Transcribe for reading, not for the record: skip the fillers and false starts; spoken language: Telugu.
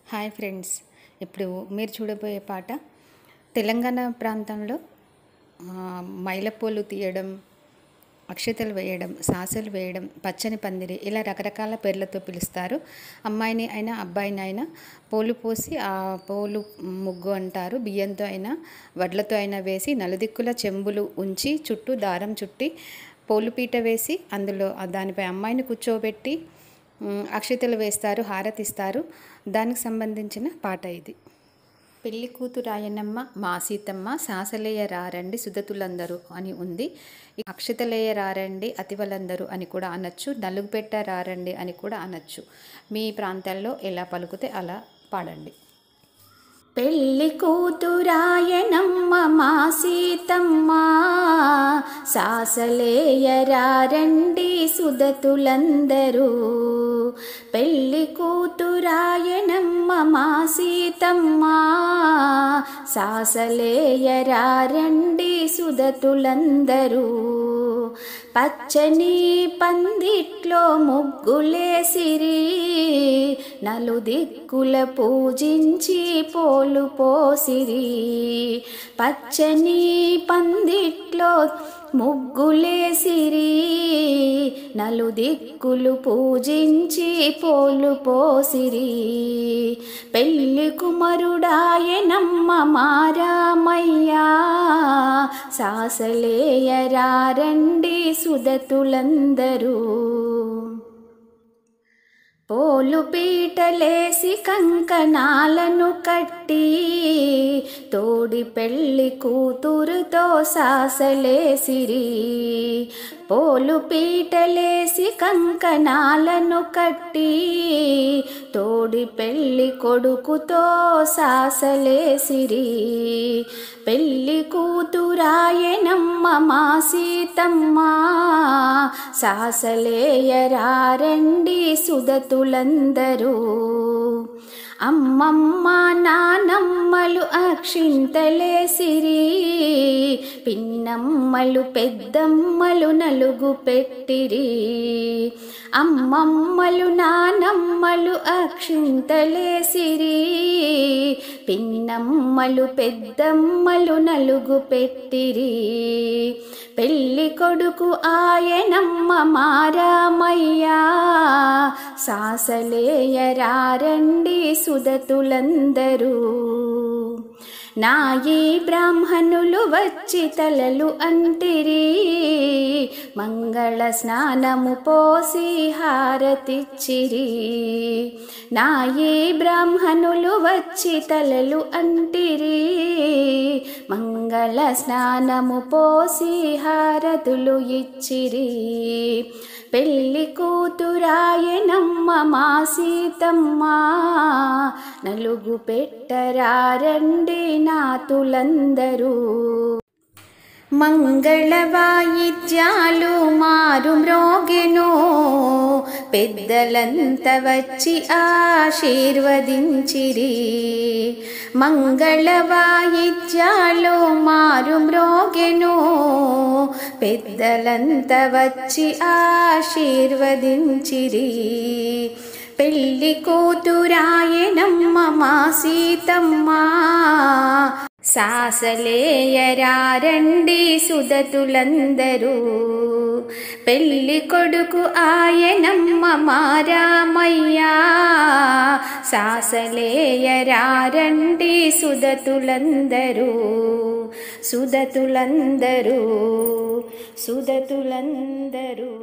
హాయ్ ఫ్రెండ్స్, ఇప్పుడు మీరు చూడబోయే పాట తెలంగాణ ప్రాంతంలో మైలపూలు తీయడం, అక్షతలు వేయడం, సాసలు వేయడం, పచ్చని పందిరి ఇలా రకరకాల పేర్లతో పిలుస్తారు. అమ్మాయిని అయినా అబ్బాయిని అయినా పూలు పోసి ఆ పూలు ముగ్గు అంటారు. బియ్యంతో అయినా వడ్లతో అయినా వేసి నలుదిక్కుల చెంబులు ఉంచి చుట్టూ దారం చుట్టి పూలుపీట వేసి అందులో దానిపై అమ్మాయిని కూర్చోబెట్టి అక్షతలు వేస్తారు, హారతిస్తారు. దానికి సంబంధించిన పాట ఇది. పెళ్లి కూతురాయనమ్మ మా సీతమ్మ సాసలేయ రారండి సుదతులందరూ అని ఉంది. అక్షతలేయ రారండి అతివలందరూ అని కూడా అనొచ్చు, నలుగుపెట్ట రారండి అని కూడా అనొచ్చు. మీ ప్రాంతాల్లో ఎలా పలుకుతే అలా పాడండి. పెళ్లి కూతురాయనమ్మ మా సీతమ్మ సాసలేయరారండి సుదతులందరూ. పెళ్లి కూతురాయనమ్మ మా సీతమ్మ సాసలేయరారండి సుదతులందరూ. పచ్చని పందిట్లో ముగ్గులేసిరి నలుదిక్కుల పూజించి పోలు పోసిరి. పచ్చని పందిట్లో ముగ్గులేసిరి నలుదిక్కులు పూజించి పోలు పోసిరి. పెళ్లి కుమరుడాయనమ్మ మారామయ్యా సాసలేయరారండి సుదతులందరూ. పోలు పీటలేసి కంకణాలను కట్టి తోడి పెళ్లి కూతురుతో సాసలేసిరి. పోలు పీటలేసి కంకణాలను కట్టి తోడి పెళ్లి కొడుకుతో సాసలేసిరి. పెళ్లి కూతురాయనమ్మ మా సీతమ్మ సాసలేయరారండి సుదతులందరూ. అమ్మమ్మ నానమ్మలు అక్షింతలేసిరి పిన్నమ్మలు పెద్దమ్మలు నలుగు పెట్టిరి. అమ్మమ్మలు నానమ్మలు అక్షింతలేసిరి పిన్నమ్మలు పెద్దమ్మలు నలుగు పెట్టిరి. పెళ్లి కొడుకు ఆయనమ్మ మారామయ్యా సాసలేయరారండి సుదతులందరూ. నాయి బ్రాహ్మణులు వచ్చి తలలు అంటిరి మంగళ స్నానము పోసి హారతిచ్చిరి. నాయి బ్రాహ్మణులు వచ్చి తలలు అంటిరి మంగళ స్నానము పోసి హారతులు ఇచ్చిరి. పెళ్లి కూతురాయనమ్మ మా సీతమ్మ నలుగు పెట్టరారండి నాతులందరూ. మంగళ వాయిద్యాలు మారు మ్రోగెను పెద్దలంత వచ్చి ఆశీర్వదించిరి. మంగళ వాయిద్యాలు మారు మ్రోగెను పెద్దలంత వచ్చి ఆశీర్వదించిరి. పెళ్లి కూతురాయనమ్మ మా సీతమ్మ సాసలేయరారండి సుదతులందరూ. పెళ్లి కొడుకు ఆయనమ్మ మారామయ్యా సాసలేయరారండి సుదతులందరూ. సుదతులందరూ సుదతులందరూ.